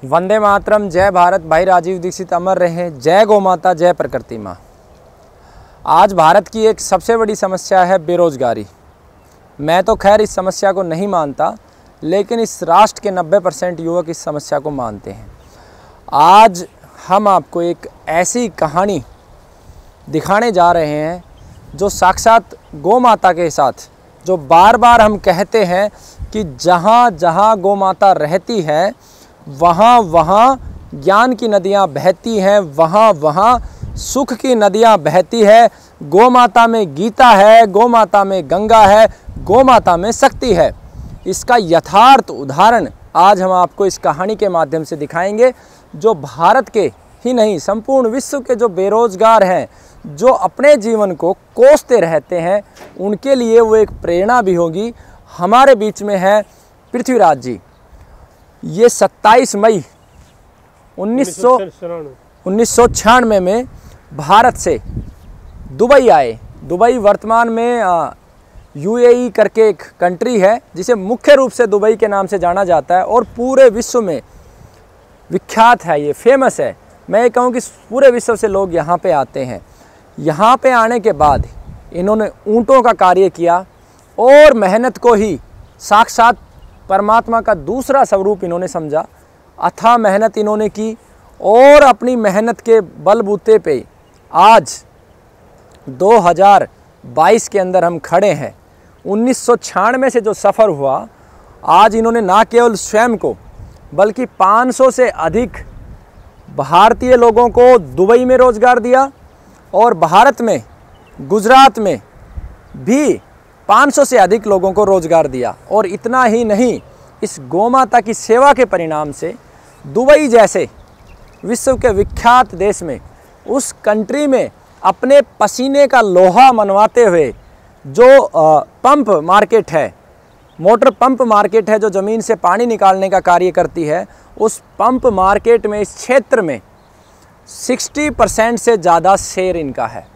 वंदे मातरम, जय भारत। भाई राजीव दीक्षित अमर रहे। जय गौ माता, जय प्रकृति माँ। आज भारत की एक सबसे बड़ी समस्या है बेरोजगारी। मैं तो खैर इस समस्या को नहीं मानता, लेकिन इस राष्ट्र के 90% युवक इस समस्या को मानते हैं। आज हम आपको एक ऐसी कहानी दिखाने जा रहे हैं जो साक्षात गौ माता के साथ, जो बार बार हम कहते हैं कि जहाँ जहाँ गौ माता रहती है वहाँ वहाँ ज्ञान की नदियाँ बहती हैं, वहाँ वहाँ सुख की नदियाँ बहती है। गौ माता में गीता है, गौ माता में गंगा है, गौ माता में शक्ति है। इसका यथार्थ उदाहरण आज हम आपको इस कहानी के माध्यम से दिखाएंगे, जो भारत के ही नहीं संपूर्ण विश्व के जो बेरोजगार हैं, जो अपने जीवन को कोसते रहते हैं, उनके लिए वो एक प्रेरणा भी होगी। हमारे बीच में है पृथ्वीराज जी। ये 27 मई 1996 में भारत से दुबई आए। दुबई वर्तमान में यूएई करके एक कंट्री है, जिसे मुख्य रूप से दुबई के नाम से जाना जाता है और पूरे विश्व में विख्यात है, ये फेमस है। मैं ये कहूँ कि पूरे विश्व से लोग यहाँ पे आते हैं। यहाँ पे आने के बाद इन्होंने ऊँटों का कार्य किया और मेहनत को ही साक्षात परमात्मा का दूसरा स्वरूप इन्होंने समझा। अथाह मेहनत इन्होंने की और अपनी मेहनत के बलबूते पे आज 2022 के अंदर हम खड़े हैं। 1996 से जो सफ़र हुआ, आज इन्होंने ना केवल स्वयं को बल्कि 500 से अधिक भारतीय लोगों को दुबई में रोज़गार दिया और भारत में गुजरात में भी 500 से अधिक लोगों को रोज़गार दिया। और इतना ही नहीं, इस गौ माता की सेवा के परिणाम से दुबई जैसे विश्व के विख्यात देश में, उस कंट्री में अपने पसीने का लोहा मनवाते हुए जो पंप मार्केट है, मोटर पंप मार्केट है, जो ज़मीन से पानी निकालने का कार्य करती है, उस पंप मार्केट में इस क्षेत्र में 60% से ज़्यादा शेयर इनका है।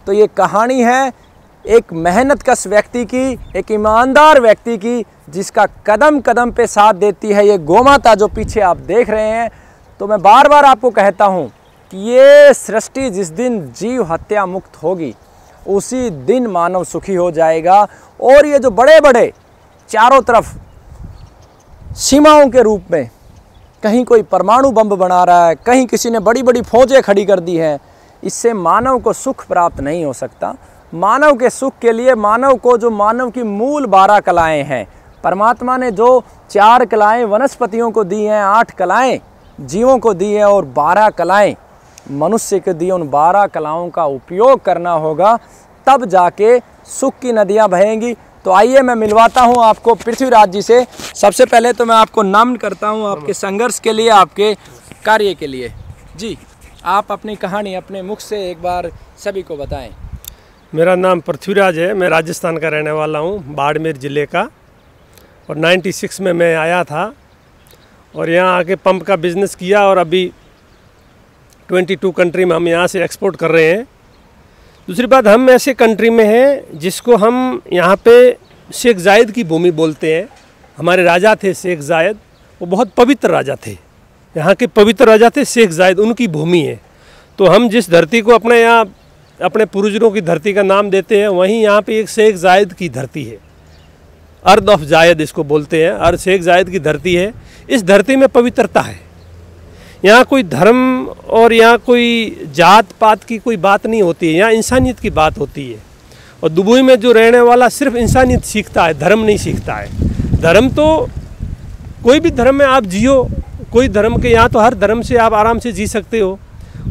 तो ये कहानी है एक मेहनतकश व्यक्ति की, एक ईमानदार व्यक्ति की, जिसका कदम कदम पे साथ देती है ये गौ माता जो पीछे आप देख रहे हैं। तो मैं बार बार आपको कहता हूँ कि ये सृष्टि जिस दिन जीव हत्या मुक्त होगी, उसी दिन मानव सुखी हो जाएगा। और ये जो बड़े बड़े चारों तरफ सीमाओं के रूप में कहीं कोई परमाणु बम बना रहा है, कहीं किसी ने बड़ी बड़ी फौजें खड़ी कर दी हैं, इससे मानव को सुख प्राप्त नहीं हो सकता। मानव के सुख के लिए मानव को, जो मानव की मूल 12 कलाएँ हैं, परमात्मा ने जो 4 कलाएँ वनस्पतियों को दी हैं, 8 कलाएँ जीवों को दी है और 12 कलाएँ मनुष्य को दी, उन 12 कलाओं का उपयोग करना होगा, तब जाके सुख की नदियाँ बहेंगी। तो आइए मैं मिलवाता हूँ आपको पृथ्वीराज जी से। सबसे पहले तो मैं आपको नमन करता हूँ आपके संघर्ष के लिए, आपके कार्य के लिए। जी, आप अपनी कहानी अपने मुख से एक बार सभी को बताएं। मेरा नाम पृथ्वीराज है। मैं राजस्थान का रहने वाला हूँ, बाड़मेर ज़िले का। और 96 में मैं आया था और यहाँ आके पंप का बिज़नेस किया और अभी 22 कंट्री में हम यहाँ से एक्सपोर्ट कर रहे हैं। दूसरी बात, हम ऐसे कंट्री में हैं जिसको हम यहाँ पे शेख जायद की भूमि बोलते हैं। हमारे राजा थे शेख जायद, वो बहुत पवित्र राजा थे, यहाँ के पवित्र राजा थे शेख जायद, उनकी भूमि है। तो हम जिस धरती को अपने यहाँ अपने पूर्वजों की धरती का नाम देते हैं, वहीं यहाँ पे एक शेख जायद की धरती है, अर्द ऑफ जायद इसको बोलते हैं। अर्द शेख जायद की धरती है। इस धरती में पवित्रता है। यहाँ कोई धर्म और यहाँ कोई जात पात की कोई बात नहीं होती है, यहाँ इंसानियत की बात होती है। और दुबई में जो रहने वाला सिर्फ इंसानियत सीखता है, धर्म नहीं सीखता है। धर्म तो कोई भी धर्म में आप जियो, कोई धर्म के, यहाँ तो हर धर्म से आप आराम से जी सकते हो।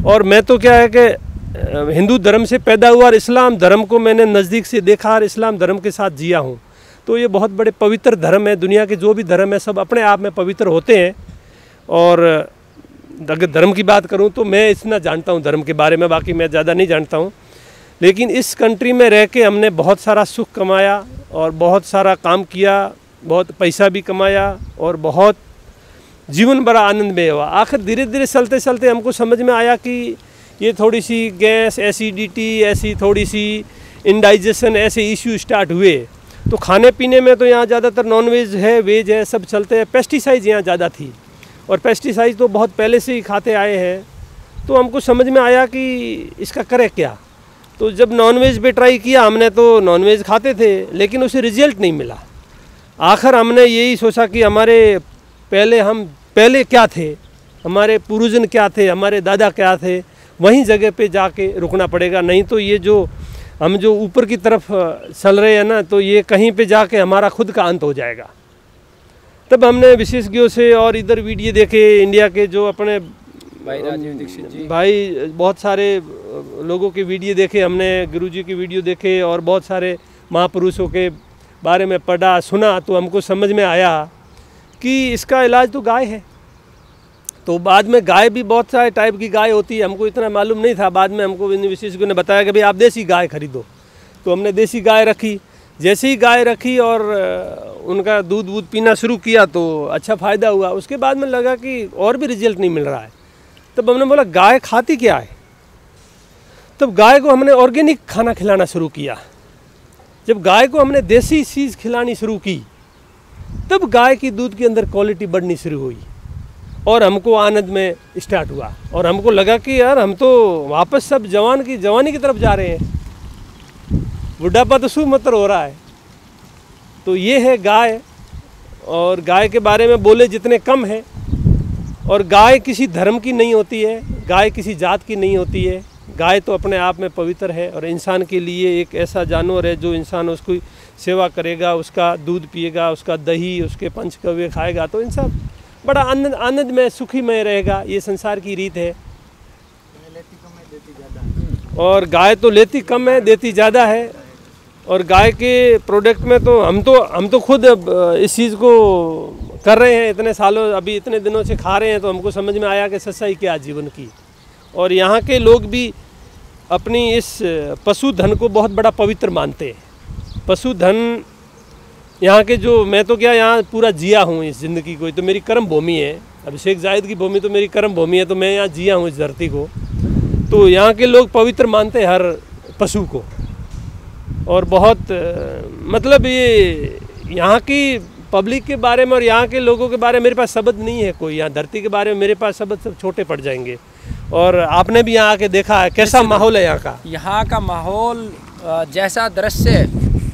और मैं तो क्या है कि हिंदू धर्म से पैदा हुआ और इस्लाम धर्म को मैंने नज़दीक से देखा और इस्लाम धर्म के साथ जिया हूँ। तो ये बहुत बड़े पवित्र धर्म है। दुनिया के जो भी धर्म है सब अपने आप में पवित्र होते हैं। और अगर धर्म की बात करूं तो मैं इतना जानता हूं धर्म के बारे में, बाकी मैं ज़्यादा नहीं जानता हूं। लेकिन इस कंट्री में रह के हमने बहुत सारा सुख कमाया और बहुत सारा काम किया, बहुत पैसा भी कमाया और बहुत जीवन बड़ा आनंदमय हुआ। आखिर धीरे धीरे चलते चलते हमको समझ में आया कि ये थोड़ी सी गैस, एसिडिटी, ऐसी थोड़ी सी इंडाइजेशन, ऐसे इश्यू स्टार्ट हुए। तो खाने पीने में तो यहाँ ज़्यादातर नॉन वेज है, वेज है, सब चलते हैं। पेस्टिसाइड यहाँ ज़्यादा थी और पेस्टिसाइड तो बहुत पहले से ही खाते आए हैं। तो हमको समझ में आया कि इसका करें क्या। तो जब नॉनवेज पे ट्राई किया हमने, तो नॉनवेज खाते थे लेकिन उसे रिजल्ट नहीं मिला। आखिर हमने यही सोचा कि हमारे पहले क्या थे, हमारे पूर्वजन क्या थे, हमारे दादा क्या थे, वहीं जगह पे जाके रुकना पड़ेगा। नहीं तो ये हम जो ऊपर की तरफ चल रहे हैं ना, तो ये कहीं पे जाके हमारा खुद का अंत हो जाएगा। तब हमने विशेषज्ञों से और इधर वीडियो देखे, इंडिया के जो अपने भाई राजीव दीक्षित जी, भाई बहुत सारे लोगों के वीडियो देखे हमने, गुरुजी की वीडियो देखे और बहुत सारे महापुरुषों के बारे में पढ़ा सुना। तो हमको समझ में आया कि इसका इलाज तो गाय है। तो बाद में गाय भी बहुत सारे टाइप की गाय होती है, हमको इतना मालूम नहीं था। बाद में हमको विशेषज्ञों ने बताया कि भाई आप देसी गाय खरीदो। तो हमने देसी गाय रखी। जैसे ही गाय रखी और उनका दूध वूध पीना शुरू किया तो अच्छा फ़ायदा हुआ। उसके बाद में लगा कि और भी रिजल्ट नहीं मिल रहा है। तब हमने बोला गाय खाती क्या है। तब गाय को हमने ऑर्गेनिक खाना खिलाना शुरू किया। जब गाय को हमने देसी चीज़ खिलानी शुरू की, तब गाय की दूध के अंदर क्वालिटी बढ़नी शुरू हुई और हमको आनंद में स्टार्ट हुआ। और हमको लगा कि यार हम तो वापस सब जवानी की तरफ जा रहे हैं, बुढ़ापा तो सुमतर हो रहा है। तो ये है गाय। और गाय के बारे में बोले जितने कम है। और गाय किसी धर्म की नहीं होती है, गाय किसी जात की नहीं होती है। गाय तो अपने आप में पवित्र है और इंसान के लिए एक ऐसा जानवर है जो इंसान उसकी सेवा करेगा, उसका दूध पिएगा, उसका दही, उसके पंचकव्य खाएगा तो इंसान बड़ा आनंद में सुखीमय रहेगा। ये संसार की रीत है। और गाय तो लेती कम है, देती ज़्यादा है। और गाय के प्रोडक्ट में तो हम तो खुद इस चीज़ को कर रहे हैं इतने सालों, अभी इतने दिनों से खा रहे हैं। तो हमको समझ में आया कि सच्चाई क्या जीवन की। और यहाँ के लोग भी अपनी इस पशुधन को बहुत बड़ा पवित्र मानते हैं। पशुधन यहाँ के जो, मैं तो क्या यहाँ पूरा जिया हूँ इस ज़िंदगी को। तो मेरी कर्म भूमि है, अभिषेक जायद की भूमि तो मेरी कर्म भूमि है। तो मैं यहाँ जिया हूँ इस धरती को। तो यहाँ के लोग पवित्र मानते हैं हर पशु को। और बहुत मतलब ये यहाँ की पब्लिक के बारे में और यहाँ के लोगों के बारे में मेरे पास शब्द नहीं है कोई। यहाँ धरती के बारे में मेरे पास शब्द सब छोटे पड़ जाएंगे। और आपने भी यहाँ आके देखा है कैसा माहौल है यहाँ का। यहाँ का माहौल जैसा दृश्य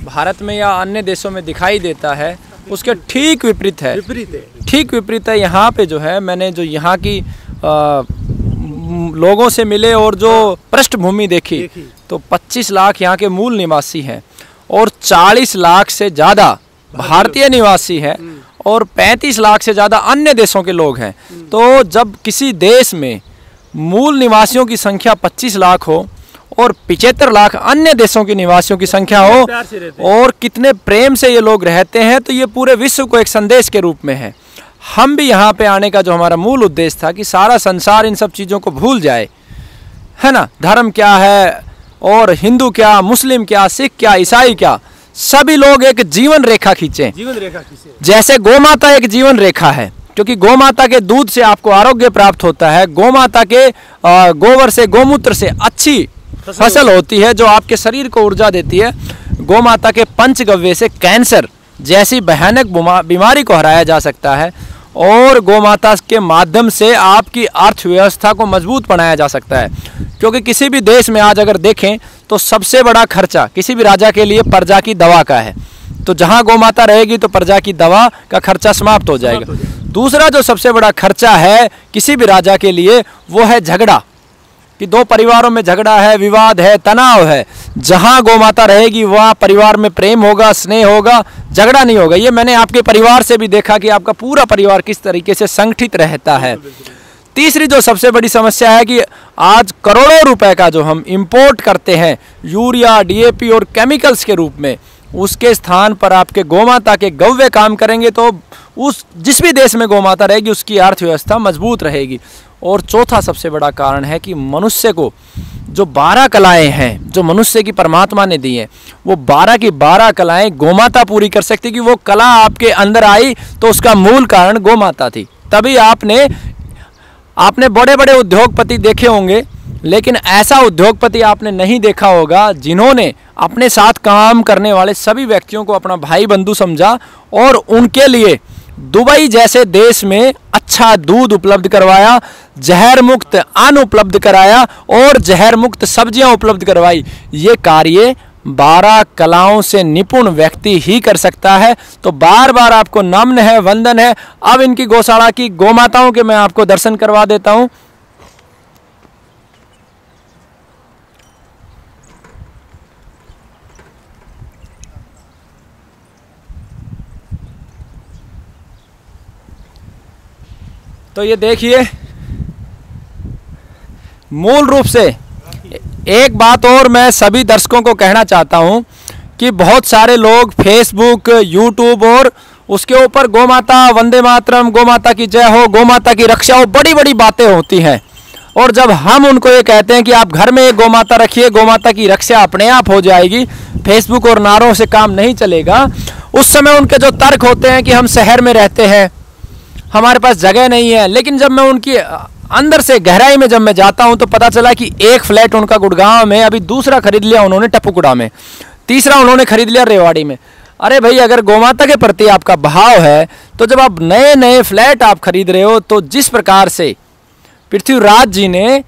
भारत में या अन्य देशों में दिखाई देता है उसके ठीक विपरीत है। ठीक विपरीत है। यहाँ पे जो है, मैंने जो यहाँ की लोगों से मिले और जो पृष्ठभूमि देखी तो 25 लाख यहाँ के मूल निवासी हैं और 40 लाख से ज़्यादा भारतीय निवासी हैं और 35 लाख से ज़्यादा अन्य देशों के लोग हैं। तो जब किसी देश में मूल निवासियों की संख्या 25 लाख हो और 75 लाख अन्य देशों के निवासियों की संख्या हो और कितने प्रेम से ये लोग रहते हैं, तो ये पूरे विश्व को एक संदेश के रूप में है। हम भी यहाँ पे आने का जो हमारा मूल उद्देश्य था कि सारा संसार इन सब चीज़ों को भूल जाए, है ना। धर्म क्या है और हिंदू क्या, मुस्लिम क्या, सिख क्या, ईसाई क्या, सभी लोग एक जीवन रेखा खींचे। जैसे गौमाता एक जीवन रेखा है, क्योंकि गौमाता के दूध से आपको आरोग्य प्राप्त होता है। गौमाता के गोबर से, गौमूत्र से अच्छी फसल होती है जो आपके शरीर को ऊर्जा देती है। गौमाता के पंचगव्य से कैंसर जैसी भयानक बीमारी को हराया जा सकता है और गौमाता के माध्यम से आपकी अर्थव्यवस्था को मजबूत बनाया जा सकता है। क्योंकि किसी भी देश में आज अगर देखें तो सबसे बड़ा खर्चा किसी भी राजा के लिए प्रजा की दवा का है। तो जहां गौमाता रहेगी तो प्रजा की दवा का खर्चा समाप्त हो जाएगा। दूसरा जो सबसे बड़ा खर्चा है किसी भी राजा के लिए वो है झगड़ा, कि दो परिवारों में झगड़ा है, विवाद है, तनाव है। जहां गौमाता रहेगी वहां परिवार में प्रेम होगा, स्नेह होगा, झगड़ा नहीं होगा। ये मैंने आपके परिवार से भी देखा कि आपका पूरा परिवार किस तरीके से संगठित रहता है। तीसरी जो सबसे बड़ी समस्या है कि आज करोड़ों रुपए का जो हम इंपोर्ट करते हैं यूरिया, डीएपी और केमिकल्स के रूप में, उसके स्थान पर आपके गौमाता के गव्य काम करेंगे तो उस जिस भी देश में गौमाता रहेगी उसकी अर्थव्यवस्था मजबूत रहेगी। और चौथा सबसे बड़ा कारण है कि मनुष्य को जो 12 कलाएं हैं जो मनुष्य की परमात्मा ने दी हैं, वो 12 की 12 कलाएं गौमाता पूरी कर सकती। कि वो कला आपके अंदर आई तो उसका मूल कारण गौमाता थी। तभी आपने बड़े बड़े उद्योगपति देखे होंगे, लेकिन ऐसा उद्योगपति आपने नहीं देखा होगा जिन्होंने अपने साथ काम करने वाले सभी व्यक्तियों को अपना भाई बंधु समझा और उनके लिए दुबई जैसे देश में अच्छा दूध उपलब्ध करवाया, जहर मुक्त अन्न उपलब्ध कराया और जहर मुक्त सब्जियां उपलब्ध करवाई। ये कार्य 12 कलाओं से निपुण व्यक्ति ही कर सकता है। तो बार बार आपको नमन है, वंदन है। अब इनकी गौशाला की गौमाताओं के मैं आपको दर्शन करवा देता हूं। तो ये देखिए, मूल रूप से एक बात और मैं सभी दर्शकों को कहना चाहता हूं कि बहुत सारे लोग फेसबुक, यूट्यूब और उसके ऊपर गोमाता वंदे मातरम, गोमाता की जय हो, गोमाता की रक्षा हो, बड़ी बड़ी बातें होती हैं। और जब हम उनको ये कहते हैं कि आप घर में एक गोमाता रखिए, गोमाता की रक्षा अपने आप हो जाएगी, फेसबुक और नारों से काम नहीं चलेगा, उस समय उनके जो तर्क होते हैं कि हम शहर में रहते हैं, हमारे पास जगह नहीं है। लेकिन जब मैं उनकी अंदर से गहराई में जब मैं जाता हूं तो पता चला कि एक फ्लैट उनका गुड़गांव में, अभी दूसरा खरीद लिया उन्होंने टपुकुड़ा में, तीसरा उन्होंने खरीद लिया रेवाड़ी में। अरे भाई, अगर गोमाता के प्रति आपका भाव है तो जब आप नए नए फ्लैट आप खरीद रहे हो, तो जिस प्रकार से पृथ्वीराज जी ने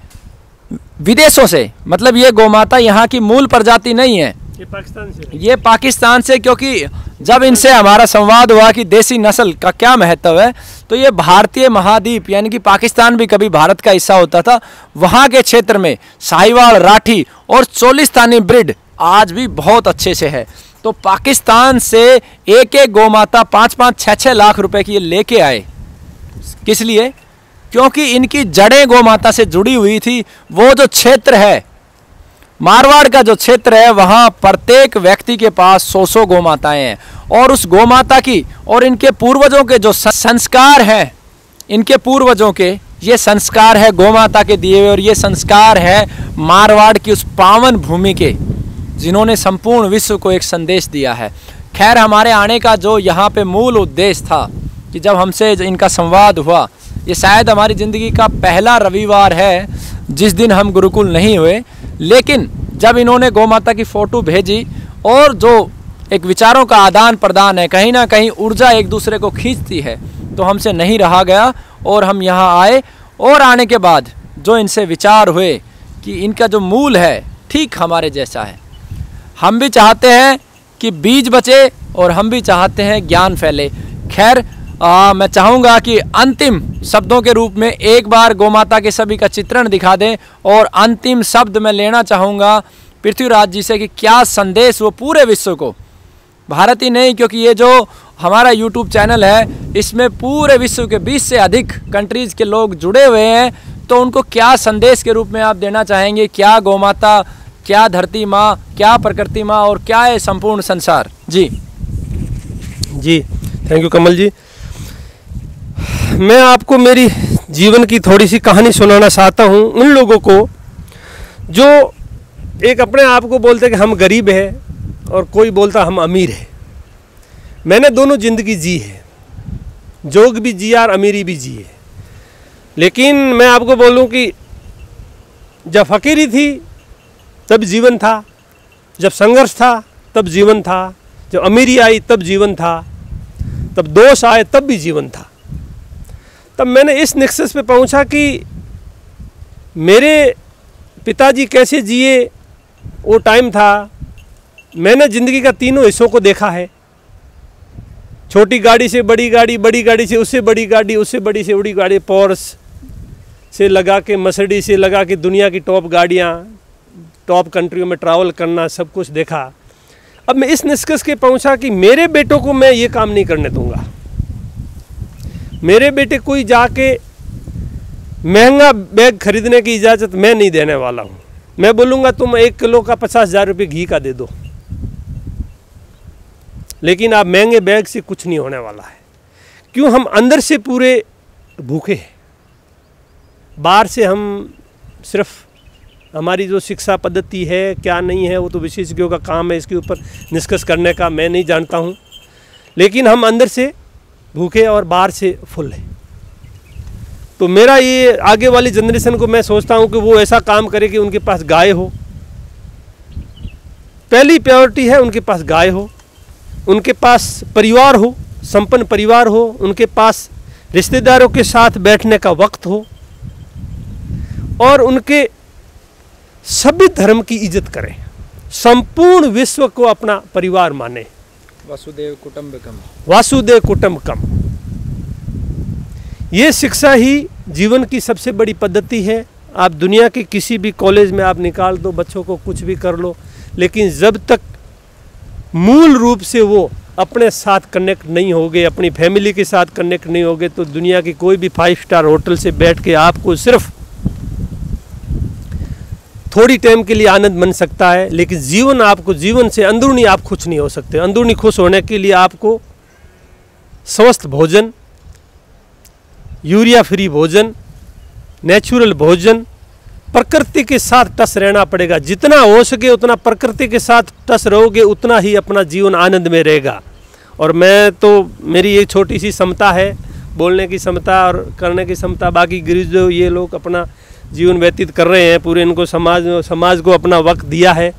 विदेशों से, मतलब ये गोमाता यहाँ की मूल प्रजाति नहीं है, ये पाकिस्तान से, क्योंकि जब इनसे हमारा संवाद हुआ कि देसी नस्ल का क्या महत्व है, तो ये भारतीय महाद्वीप यानी कि पाकिस्तान भी कभी भारत का हिस्सा होता था, वहाँ के क्षेत्र में साहिवाल, राठी और चोलिस्तानी ब्रीड आज भी बहुत अच्छे से है। तो पाकिस्तान से एक एक गोमाता 5-5, 6-6 लाख रुपए की ये लेके आए। किस लिए? क्योंकि इनकी जड़ें गोमाता से जुड़ी हुई थी। वो जो क्षेत्र है, मारवाड़ का जो क्षेत्र है, वहाँ प्रत्येक व्यक्ति के पास 100 गोमाताएं हैं। और उस गोमाता की और इनके पूर्वजों के जो संस्कार हैं, इनके पूर्वजों के ये संस्कार है गोमाता के दिए हुए, और ये संस्कार है मारवाड़ की उस पावन भूमि के, जिन्होंने संपूर्ण विश्व को एक संदेश दिया है। खैर, हमारे आने का जो यहाँ पे मूल उद्देश्य था कि जब हमसे इनका संवाद हुआ, ये शायद हमारी ज़िंदगी का पहला रविवार है जिस दिन हम गुरुकुल नहीं हुए, लेकिन जब इन्होंने गोमाता की फ़ोटो भेजी और जो एक विचारों का आदान प्रदान है, कहीं ना कहीं ऊर्जा एक दूसरे को खींचती है, तो हमसे नहीं रहा गया और हम यहाँ आए। और आने के बाद जो इनसे विचार हुए कि इनका जो मूल है ठीक हमारे जैसा है, हम भी चाहते हैं कि बीज बचे और हम भी चाहते हैं ज्ञान फैले। खैर, मैं चाहूँगा कि अंतिम शब्दों के रूप में एक बार गोमाता के सभी का चित्रण दिखा दें, और अंतिम शब्द मैं लेना चाहूँगा पृथ्वीराज जी से कि क्या संदेश वो पूरे विश्व को, भारत ही नहीं, क्योंकि ये जो हमारा YouTube चैनल है इसमें पूरे विश्व के 20 से अधिक कंट्रीज़ के लोग जुड़े हुए हैं, तो उनको क्या संदेश के रूप में आप देना चाहेंगे? क्या गोमाता, क्या धरती माँ, क्या प्रकृति माँ और क्या है संपूर्ण संसार? जी जी, थैंक यू कमल जी। मैं आपको मेरी जीवन की थोड़ी सी कहानी सुनाना चाहता हूँ उन लोगों को जो एक अपने आप को बोलते कि हम गरीब हैं और कोई बोलता हम अमीर हैं। मैंने दोनों ज़िंदगी जी है, जोग भी जिया और अमीरी भी जी है। लेकिन मैं आपको बोलूं कि जब फकीरी थी तब जीवन था, जब संघर्ष था तब जीवन था, जब अमीरी आई तब जीवन था, तब दोष आए तब भी जीवन था। तब मैंने इस निष्कर्ष पे पहुंचा कि मेरे पिताजी कैसे जिए वो टाइम था। मैंने ज़िंदगी का तीनों हिस्सों को देखा है, छोटी गाड़ी से बड़ी गाड़ी, बड़ी गाड़ी से उससे बड़ी गाड़ी, उससे बड़ी से बड़ी गाड़ी, पोर्स से लगा के मर्सिडीज से लगा के दुनिया की टॉप गाड़ियाँ, टॉप कंट्रियों में ट्रैवल करना, सब कुछ देखा। अब मैं इस निष्कर्ष के पहुंचा कि मेरे बेटों को मैं ये काम नहीं करने दूंगा। मेरे बेटे कोई जाके महंगा बैग खरीदने की इजाज़त मैं नहीं देने वाला हूँ। मैं बोलूँगा तुम 1 किलो का 50,000 रुपये घी का दे दो, लेकिन आप महंगे बैग से कुछ नहीं होने वाला है। क्यों? हम अंदर से पूरे भूखे हैं। बाहर से हम सिर्फ हमारी जो शिक्षा पद्धति है क्या नहीं है वो तो विशेषज्ञों का काम है, इसके ऊपर निष्कर्ष करने का मैं नहीं जानता हूँ। लेकिन हम अंदर से भूखे और बाहर से फुल है। तो मेरा ये आगे वाली जनरेशन को मैं सोचता हूँ कि वो ऐसा काम करे कि उनके पास गाय हो। पहली प्रायोरिटी है उनके पास गाय हो, उनके पास परिवार हो, संपन्न परिवार हो, उनके पास रिश्तेदारों के साथ बैठने का वक्त हो और उनके सभी धर्म की इज्जत करें, संपूर्ण विश्व को अपना परिवार माने। वसुदेव कुटुंबकम। वासुदेव कुटुंबकम, ये शिक्षा ही जीवन की सबसे बड़ी पद्धति है। आप दुनिया के किसी भी कॉलेज में आप निकाल दो बच्चों को, कुछ भी कर लो, लेकिन जब तक मूल रूप से वो अपने साथ कनेक्ट नहीं होगे, अपनी फैमिली के साथ कनेक्ट नहीं होगे, तो दुनिया की कोई भी 5 स्टार होटल से बैठ के आपको सिर्फ थोड़ी टाइम के लिए आनंद मिल सकता है, लेकिन जीवन से अंदरूनी आप खुश नहीं हो सकते। अंदरूनी खुश होने के लिए आपको स्वस्थ भोजन, यूरिया फ्री भोजन, नेचुरल भोजन, प्रकृति के साथ टच रहना पड़ेगा। जितना हो सके उतना प्रकृति के साथ टच रहोगे, उतना ही अपना जीवन आनंद में रहेगा। और मेरी एक छोटी सी क्षमता है, बोलने की क्षमता और करने की क्षमता। बाकी जो ये लोग अपना जीवन व्यतीत कर रहे हैं, पूरे इनको समाज को अपना वक्त दिया है,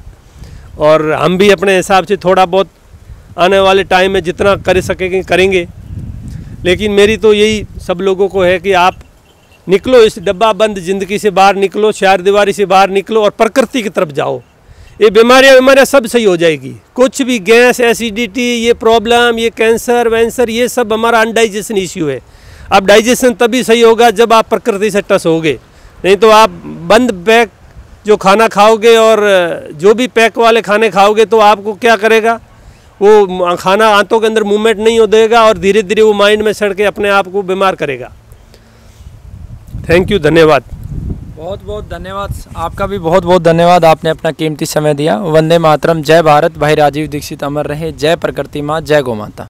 और हम भी अपने हिसाब से थोड़ा बहुत आने वाले टाइम में जितना कर सकेंगे करेंगे। लेकिन मेरी तो यही सब लोगों को है कि आप निकलो, इस डब्बा बंद ज़िंदगी से बाहर निकलो, चार दीवारी से बाहर निकलो और प्रकृति की तरफ जाओ। ये बीमारियाँ सब सही हो जाएगी। कुछ भी गैस, एसिडिटी, ये प्रॉब्लम, ये कैंसर वैंसर, ये सब हमारा अनडाइजेशन इश्यू है। अब डाइजेशन तभी सही होगा जब आप प्रकृति से टच होगे, नहीं तो आप बंद पैक जो खाना खाओगे और जो भी पैक वाले खाने खाओगे तो आपको क्या करेगा, वो खाना आंतों के अंदर मूवमेंट नहीं हो देगा और धीरे धीरे वो माइंड में सड़ के अपने आप को बीमार करेगा। थैंक यू, धन्यवाद। बहुत बहुत धन्यवाद, आपका भी बहुत बहुत धन्यवाद, आपने अपना कीमती समय दिया। वंदे मातरम, जय भारत। भाई राजीव दीक्षित अमर रहे। जय प्रकृति माँ, जय गौ माता।